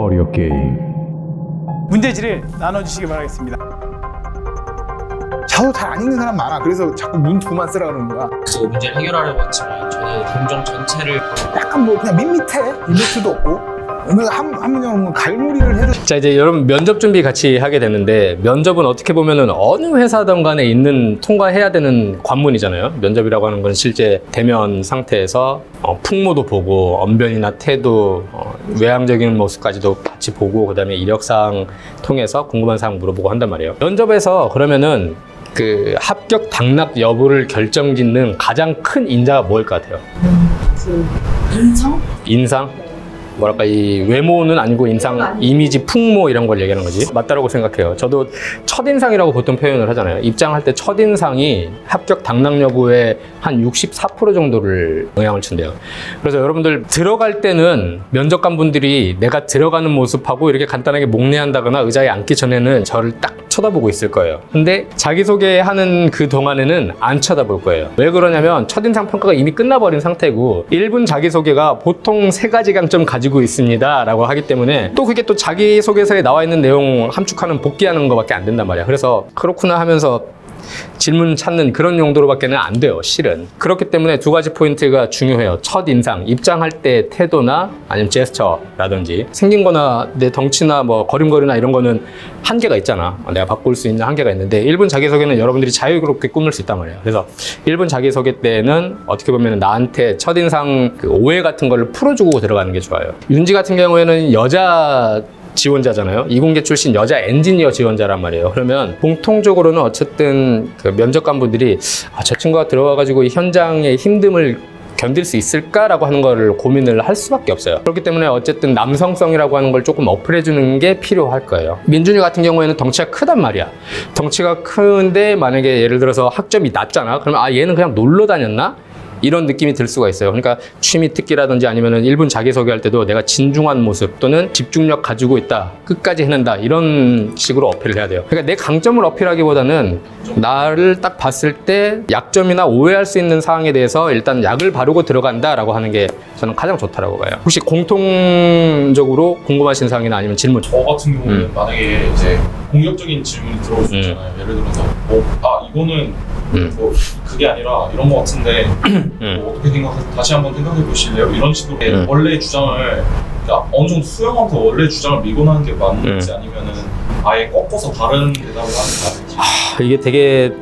오디오 게임. 문제지를 나눠주시기 바라겠습니다. 자도 잘 안 읽는 사람 많아. 그래서 자꾸 문구만 쓰라 그러는 거야. 그 문제를 해결하려고 했지만 저는 공정 전체를 약간 뭐 그냥 밋밋해. 임팩트도 없고. 한 문장은 갈무리를 해도. 자, 이제 여러분 면접 준비 같이 하게 되는데, 면접은 어떻게 보면은 어느 회사든 간에 있는 통과해야 되는 관문이잖아요. 면접이라고 하는 건 실제 대면 상태에서 풍모도 보고 언변이나 태도, 외향적인 모습까지도 같이 보고, 그다음에 이력사항 통해서 궁금한 사항 물어보고 한단 말이에요. 면접에서 그러면은 그 합격 당락 여부를 결정짓는 가장 큰 인자가 뭐일 것 같아요? 인상? 뭐랄까, 이 외모는 아니고 인상, 이미지, 풍모 이런 걸 얘기하는 거지. 맞다라고 생각해요. 저도 첫인상이라고 보통 표현을 하잖아요. 입장할 때 첫인상이 합격 당락 여부의 한 64% 정도를 영향을 준대요. 그래서 여러분들 들어갈 때는 면접관 분들이 내가 들어가는 모습하고 이렇게 간단하게 목례한다거나 의자에 앉기 전에는 저를 딱 쳐다보고 있을 거예요. 근데 자기소개하는 그 동안에는 안 쳐다볼 거예요. 왜 그러냐면 첫인상 평가가 이미 끝나버린 상태고 1분 자기소개가 보통 3가지 강점 가지고 있습니다 라고 하기 때문에, 또 그게 또 자기소개서에 나와 있는 내용 함축하는 복귀하는 것밖에 안 된단 말이야. 그래서 그렇구나 하면서 질문 찾는 그런 용도로밖에는 안 돼요, 실은. 그렇기 때문에 2가지 포인트가 중요해요. 첫인상, 입장할 때 태도나 아니면 제스처라든지, 생긴 거나 내 덩치나 뭐 걸음걸이나 이런 거는 한계가 있잖아. 내가 바꿀 수 있는 한계가 있는데 1분 자기소개는 여러분들이 자유롭게 꾸밀 수 있단 말이에요. 그래서 1분 자기소개 때는 어떻게 보면 나한테 첫인상 그 오해 같은 거를 풀어주고 들어가는 게 좋아요. 윤지 같은 경우에는 여자 지원자잖아요. 이공계 출신 여자 엔지니어 지원자란 말이에요. 그러면 공통적으로는 어쨌든 그 면접관 분들이 저 친구가 들어와가지고 이 현장의 힘듦을 견딜 수 있을까라고 하는 거를 고민을 할 수밖에 없어요. 그렇기 때문에 어쨌든 남성성이라고 하는 걸 조금 어플해주는 게 필요할 거예요. 민준이 같은 경우에는 덩치가 크단 말이야. 덩치가 큰데 만약에 예를 들어서 학점이 낮잖아. 그러면 얘는 그냥 놀러 다녔나? 이런 느낌이 들 수가 있어요. 그러니까 취미 특기라든지 아니면은 1분 자기소개할 때도 내가 진중한 모습 또는 집중력 가지고 있다, 끝까지 해낸다, 이런 식으로 어필을 해야 돼요. 그러니까 내 강점을 어필하기보다는 나를 딱 봤을 때 약점이나 오해할 수 있는 사항에 대해서 일단 약을 바르고 들어간다라고 하는 게 저는 가장 좋다라고 봐요. 혹시 공통적으로 궁금하신 사항이나 아니면 질문? 저 같은 경우는 만약에 이제 공격적인 질문이 들어올 수 있잖아요. 예를 들어서 이거는 뭐 그게 아니라 이런 거 같은데 뭐 어떻게 다시 한번 생각해 보실래요? 이런 식으로 원래 주장을, 그러니까 어느 정도 수용하면서 원래 주장을 밀고 나는 게 맞는지 아니면은 아예 꺾어서 다른 대답을 하는 게 맞는지. 이게 되게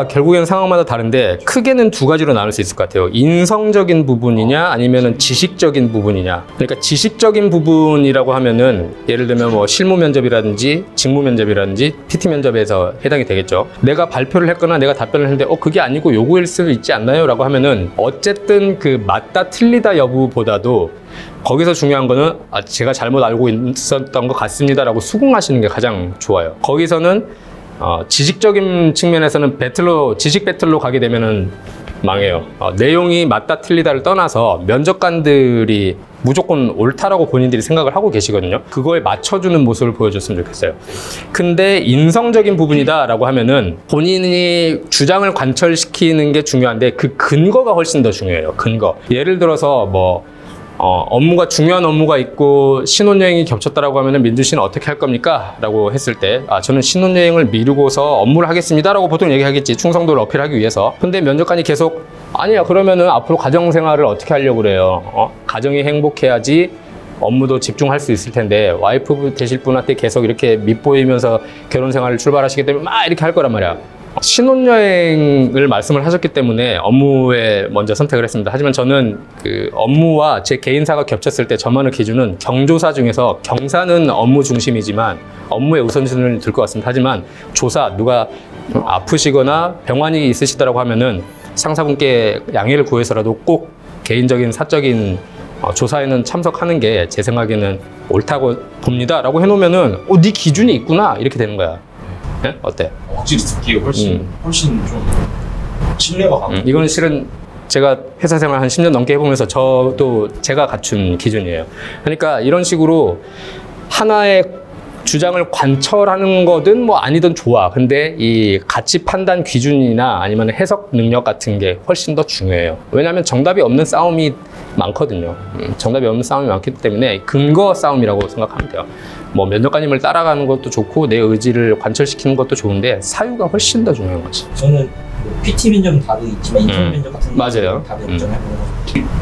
결국에는 상황마다 다른데, 크게는 2가지로 나눌 수 있을 것 같아요. 인성적인 부분이냐 아니면은 지식적인 부분이냐. 그러니까 지식적인 부분이라고 하면은 예를 들면 뭐 실무 면접이라든지 직무 면접이라든지 PT 면접에서 해당이 되겠죠. 내가 발표를 했거나 내가 답변을 했는데 그게 아니고 요거일 수도 있지 않나요? 라고 하면은 어쨌든 그 맞다 틀리다 여부보다도 거기서 중요한 거는 제가 잘못 알고 있었던 것 같습니다 라고 수긍하시는 게 가장 좋아요. 거기서는 지식적인 측면에서는 지식 배틀로 가게 되면은 망해요. 내용이 맞다 틀리다를 떠나서 면접관들이 무조건 옳다라고 본인들이 생각을 하고 계시거든요. 그거에 맞춰주는 모습을 보여줬으면 좋겠어요. 근데 인성적인 부분이다 라고 하면은 본인이 주장을 관철시키는 게 중요한데 그 근거가 훨씬 더 중요해요. 근거. 예를 들어서 업무가 중요한 업무가 있고 신혼여행이 겹쳤다라고 하면은 민준 씨는 어떻게 할 겁니까? 라고 했을 때 저는 신혼여행을 미루고서 업무를 하겠습니다 라고 보통 얘기하겠지. 충성도를 어필하기 위해서. 근데 면접관이 계속 아니야, 그러면은 앞으로 가정생활을 어떻게 하려고 그래요? 가정이 행복해야지 업무도 집중할 수 있을 텐데 와이프 되실 분한테 계속 이렇게 밉보이면서 결혼생활을 출발하시기 때문에 막 이렇게 할 거란 말이야. 신혼여행을 말씀을 하셨기 때문에 업무에 먼저 선택을 했습니다. 하지만 저는 그 업무와 제 개인사가 겹쳤을 때 저만의 기준은 경조사 중에서 경사는 업무 중심이지만 업무에 우선순위를 둘 것 같습니다. 하지만 조사, 누가 아프시거나 병환이 있으시다라고 하면은 상사분께 양해를 구해서라도 꼭 개인적인 사적인 조사에는 참석하는 게 제 생각에는 옳다고 봅니다 라고 해놓으면은 네 기준이 있구나 이렇게 되는 거야. 네? 어때? 확실히 듣기에 훨씬 좀 신뢰가 가는. 이건 실은 제가 회사 생활 한 10년 넘게 해보면서 저도 제가 갖춘 기준이에요. 그러니까 이런 식으로 하나의 주장을 관철하는 거든 뭐 아니든 좋아. 근데 이 가치 판단 기준이나 아니면 해석 능력 같은 게 훨씬 더 중요해요. 왜냐하면 정답이 없는 싸움이 많거든요. 정답이 없는 싸움이 많기 때문에 근거 싸움이라고 생각하면 돼요. 뭐 면접관님을 따라가는 것도 좋고 내 의지를 관철시키는 것도 좋은데 사유가 훨씬 더 중요한 거지. 저는 뭐 PT 면접은 다들 있지만 인턴 면접 같은 맞아요. 다들 걱정해보는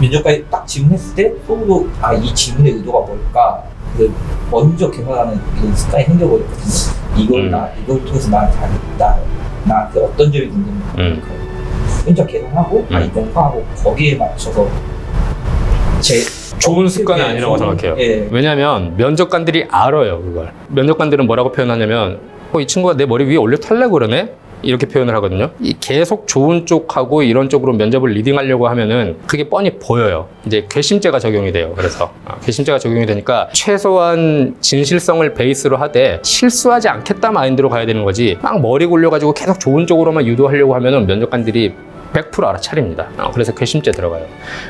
면접까지 딱 질문했을 때 속으로 이 질문의 의도가 뭘까 먼저 계산하는 그 습관이 생겨버렸거든요. 이걸 통해서 나한테 어떤 점이 궁금해. 먼저 계산하고 이건 파하고 거기에 맞춰서 좋은 습관이 아니라고 생각해요. 예. 왜냐하면 면접관들이 알아요, 그걸. 면접관들은 뭐라고 표현하냐면 이 친구가 내 머리 위에 올려 탈려고 그러네? 이렇게 표현을 하거든요. 이 계속 좋은 쪽하고 이런 쪽으로 면접을 리딩하려고 하면은 그게 뻔히 보여요. 이제 괘씸죄가 적용이 돼요. 그래서 괘씸죄가 적용이 되니까 최소한 진실성을 베이스로 하되 실수하지 않겠다 마인드로 가야 되는 거지. 막 머리 굴려가지고 계속 좋은 쪽으로만 유도하려고 하면은 면접관들이 100% 알아차립니다. 그래서 괘씸죄 들어가요.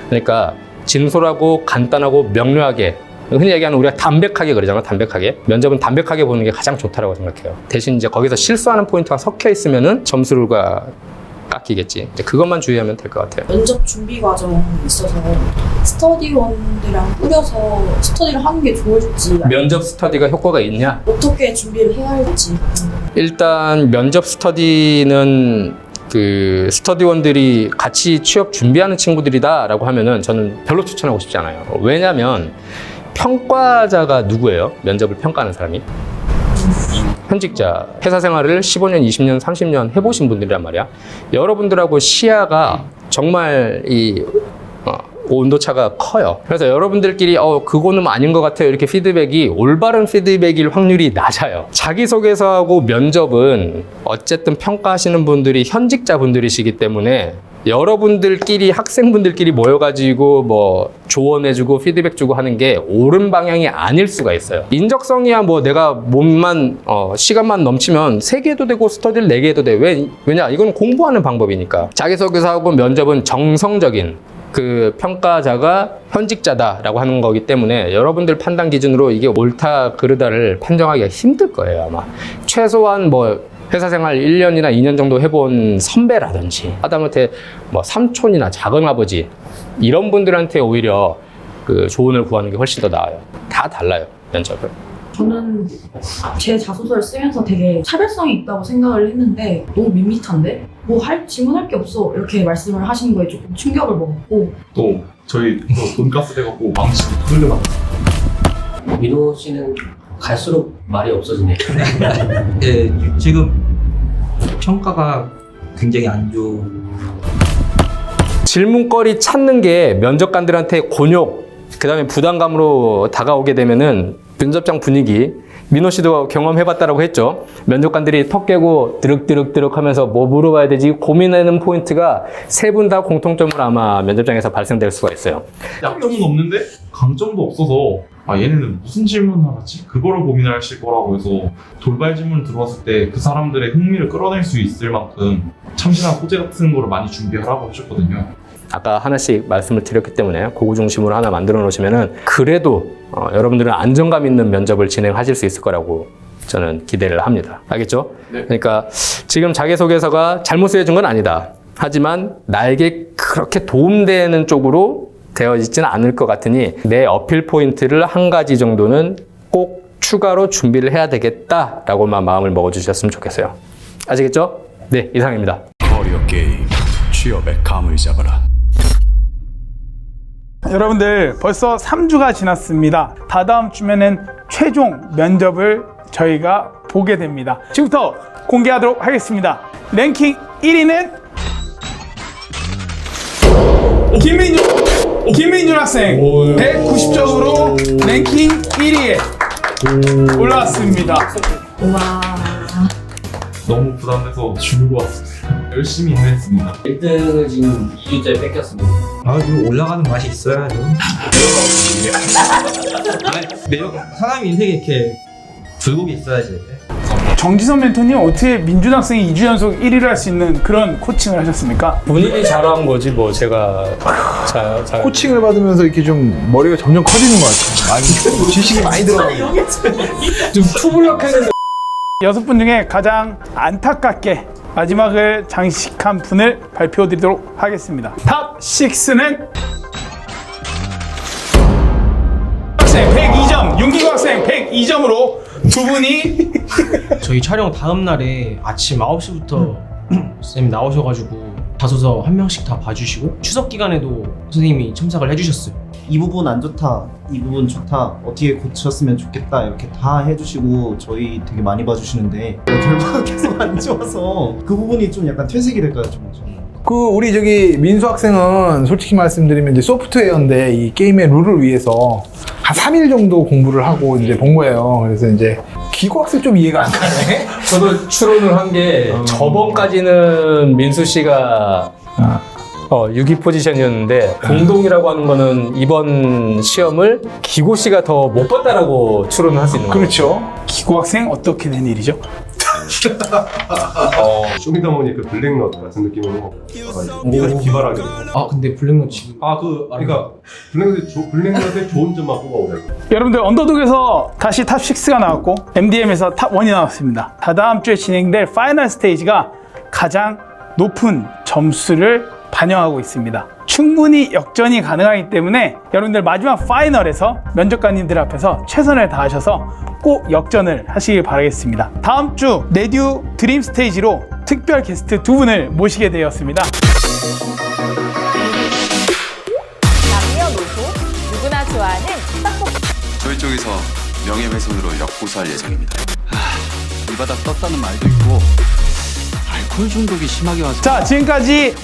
그러니까 진솔하고 간단하고 명료하게, 흔히 얘기하는 우리가 담백하게 그러잖아. 담백하게. 면접은 담백하게 보는 게 가장 좋다라고 생각해요. 대신 이제 거기서 실수하는 포인트가 섞여 있으면은 점수가 깎이겠지. 이제 그것만 주의하면 될 것 같아요. 면접 준비 과정에 있어서 스터디원들이랑 뿌려서 스터디를 하는 게 좋을지, 면접 스터디가 효과가 있냐? 어떻게 준비를 해야 할지. 일단 면접 스터디는 그 스터디원들이 같이 취업 준비하는 친구들이다 라고 하면은 저는 별로 추천하고 싶지 않아요. 왜냐면 평가자가 누구예요? 면접을 평가하는 사람이? 현직자, 회사 생활을 15년, 20년, 30년 해보신 분들이란 말이야. 여러분들하고 시야가 정말 온도차가 커요. 그래서 여러분들끼리 그거는 아닌 것 같아요 이렇게 피드백이 올바른 피드백일 확률이 낮아요. 자기소개서하고 면접은 어쨌든 평가하시는 분들이 현직자 분들이시기 때문에 여러분들끼리 학생분들끼리 모여가지고 뭐 조언해주고 피드백 주고 하는 게 옳은 방향이 아닐 수가 있어요. 인적성이야 뭐 내가 몸만 시간만 넘치면 3개도 되고 스터디를 4개도 돼. 왜냐 이건 공부하는 방법이니까. 자기소개서하고 면접은 정성적인 그 평가자가 현직자다라고 하는 거기 때문에 여러분들 판단 기준으로 이게 옳다 그르다를 판정하기가 힘들 거예요. 아마 최소한 뭐 회사 생활 1년이나 2년 정도 해본 선배라든지 하다못해 뭐 삼촌이나 작은아버지 이런 분들한테 오히려 그 조언을 구하는 게 훨씬 더 나아요. 다 달라요, 면접은. 저는 제 자소서를 쓰면서 되게 차별성이 있다고 생각을 했는데 너무 밋밋한데? 질문할 게 없어 이렇게 말씀을 하시는 거에 조금 충격을 먹었고, 또 저희 또 돈가스 돼갖고 망치 뚫려나갔어요. 민호 씨는 갈수록 말이 없어지네요. 예, 지금 평가가 굉장히 안 좋은. 질문거리 찾는 게 면접관들한테 곤욕, 그 다음에 부담감으로 다가오게 되면은 면접장 분위기, 민호 씨도 경험해봤다라고 했죠. 면접관들이 턱 깨고 드륵드륵드륵 하면서 뭐 물어봐야 되지 고민하는 포인트가 세 분 다 공통점으로 아마 면접장에서 발생될 수가 있어요. 약점은 없는데 강점도 없어서 얘네는 무슨 질문을 하지? 그거를 고민하실 거라고 해서 돌발 질문 들어왔을 때 그 사람들의 흥미를 끌어낼 수 있을 만큼 참신한 소재 같은 거를 많이 준비하라고 하셨거든요. 아까 하나씩 말씀을 드렸기 때문에 그거 중심으로 하나 만들어 놓으시면은 그래도 여러분들은 안정감 있는 면접을 진행하실 수 있을 거라고 저는 기대를 합니다. 알겠죠? 네. 그러니까 지금 자기소개서가 잘못 쓰여진 건 아니다. 하지만 나에게 그렇게 도움되는 쪽으로 되어 있지는 않을 것 같으니 내 어필 포인트를 한 가지 정도는 꼭 추가로 준비를 해야 되겠다라고만 마음을 먹어주셨으면 좋겠어요. 아시겠죠? 네, 이상입니다. 커리어 게임, 취업의 감을 잡아라. 여러분들 벌써 3주가 지났습니다. 다다음 주면은 최종 면접을 저희가 보게 됩니다. 지금부터 공개하도록 하겠습니다. 랭킹 1위는 김민준 학생 190점으로 랭킹 1위에 올라왔습니다. 와. 너무 부담돼서 죽고 왔습니다. 열심히 인내했습니다. 1등을 지금 2주째 뺏겼습니다. 이거 올라가는 맛이 있어야죠. 사람이 인생에 이렇게 굴곡이 있어야지. 정지선 멘토님 어떻게 민준 학생이 2주 연속 1위를 할 수 있는 그런 코칭을 하셨습니까? 본인이 잘한 거지 뭐 제가 코칭을 받으면서 이렇게 좀 머리가 점점 커지는 것 같아요. 많이 지식이 많이 들어가요. 좀 투블럭했는데 6분 중에 가장 안타깝게 마지막을 장식한 분을 발표드리도록 하겠습니다. 탑 6는 기고학생 102점으로 두 분이 저희 촬영 다음 날에 아침 9시부터 선생님 나오셔가지고 자소서 한 명씩 다 봐주시고 추석 기간에도 선생님이 첨삭을 해주셨어요. 이 부분 안 좋다, 이 부분 좋다, 어떻게 고쳤으면 좋겠다 이렇게 다 해주시고 저희 되게 많이 봐주시는데 결과가 계속 안 좋아서 그 부분이 좀 약간 퇴색이 될까요? 좀. 그 우리 저기 민수 학생은 솔직히 말씀드리면 이제 소프트웨어인데 이 게임의 룰을 위해서 한 3일 정도 공부를 하고 이제 본 거예요. 그래서 이제 기고 학생 좀 이해가 안 가네. 저도 추론을 한 게 저번까지는 민수 씨가 6위 포지션이었는데 공동이라고 하는 거는 이번 시험을 기고 씨가 더 못 봤다라고 추론을 할 수 있는 거예요. 그렇죠. 기고학생 어떻게 된 일이죠? 쇼미더머니 그 블랙넛 같은 느낌으로 뭔가 기발하게. 아 근데 블랙넛 지금 그러니까 블랙넛의 좋은 점만 뽑아오래. 여러분들 언더독에서 다시 탑6가 나왔고 MDM에서 탑1이 나왔습니다. 다다음 주에 진행될 파이널 스테이지가 가장 높은 점수를 반영하고 있습니다. 충분히 역전이 가능하기 때문에 여러분들 마지막 파이널에서 면접관님들 앞에서 최선을 다하셔서 꼭 역전을 하시길 바라겠습니다. 다음 주 레듀 드림 스테이지로 특별 게스트 두 분을 모시게 되었습니다. 남녀노소 누구나 좋아하는 떡볶이. 저희 쪽에서 명예훼손으로 역고소할 예정입니다. 이 바닥 떴다는 말도 있고 알코올 중독이 심하게 와서. 자, 지금까지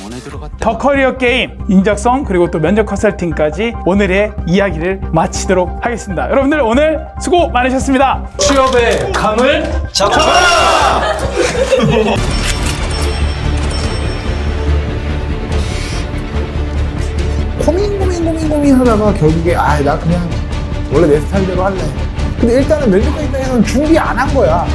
더 커리어 게임 인적성 그리고 또 면접 컨설팅까지 오늘의 이야기를 마치도록 하겠습니다. 여러분들 오늘 수고 많으셨습니다. 취업의 감을 잡아라! 고민 하다가 결국에 나 그냥 원래 내 스타일대로 할래. 근데 일단은 면접관 입장에서는 준비 안 한 거야.